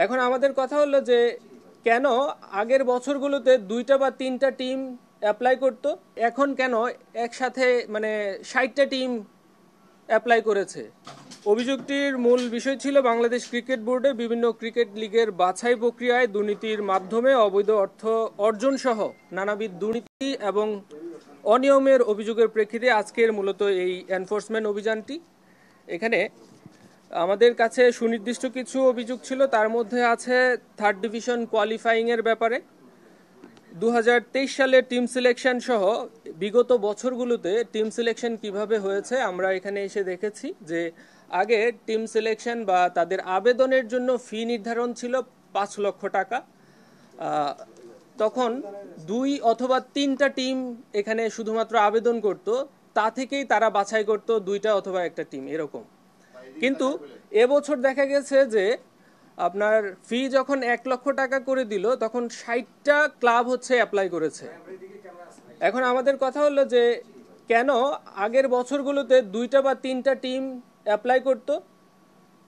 এখন আমাদের কথা হলো যে কেন আগের বছরগুলোতে 2টা বা 3টা টিম অ্যাপ্লাই করত, এখন কেন একসাথে 60টা টিম অ্যাপ্লাই করেছে। অভিযোগটির মূল বিষয় ছিল বাংলাদেশ ক্রিকেট বোর্ডে বিভিন্ন ক্রিকেট লিগের বাছাই প্রক্রিয়ায় দুর্নীতির মাধ্যমে অবৈধ অর্থ অর্জন সহ নানাবিধ দুর্নীতি এবং অনিয়মের অভিযোগের প্রেক্ষিতে আজকের মূলত এই এনফোর্সমেন্ট অভিযানটি। এখানে আমাদের কাছে সুনির্দিষ্ট কিছু অভিযোগ ছিল, তার মধ্যে আছে থার্ড ডিভিশন কোয়ালিফাইংয়ের ব্যাপারে। 2023 সালে টিম সিলেকশন সহ বিগত বছরগুলোতে টিম সিলেকশন কিভাবে হয়েছে আমরা এখানে এসে দেখেছি যে আগে টিম সিলেকশন বা তাদের আবেদনের জন্য ফি নির্ধারণ ছিল 5 লক্ষ টাকা। তখন 2 অথবা 3টা টিম এখানে শুধুমাত্র আবেদন করত, তা থেকেই তারা বাছাই করত 2টা অথবা 1টা টিম এরকম। কিন্তু এবছর দেখা গেছে যে আপনার ফি যখন 1 লক্ষ টাকা করে দিল তখন 60টা ক্লাব অ্যাপ্লাই করেছে। এখন আমাদের কথা হলো যে কেন আগের বছরগুলোতে 2টা বা 3টা টিম অ্যাপ্লাই করত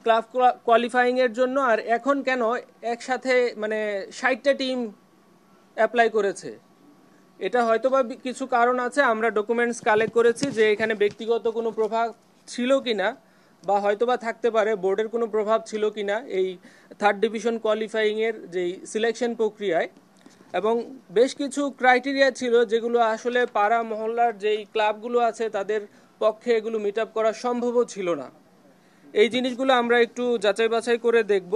ক্লাব কোয়ালিফাইং এর জন্য, আর এখন কেন একসাথে 60টা টিম অ্যাপ্লাই করেছে। এটা হয়তোবা কিছু কারণ আছে, আমরা ডকুমেন্টস কালেক্ট করেছি যে এখানে ব্যক্তিগত কোনো প্রভাব ছিল কিনা বা হয়তোবা থাকতে পারে বোর্ডের কোনো প্রভাব ছিল কিনা এই থার্ড ডিভিশন কোয়ালিফাইংয়ের যেই সিলেকশন প্রক্রিয়ায়। এবং বেশ কিছু ক্রাইটেরিয়া ছিল যেগুলো আসলে পাড়া মহল্লার যেই ক্লাবগুলো আছে তাদের পক্ষে এগুলো মিট আপ করা সম্ভবও ছিল না। এই জিনিসগুলো আমরা একটু যাচাই বাছাই করে দেখব।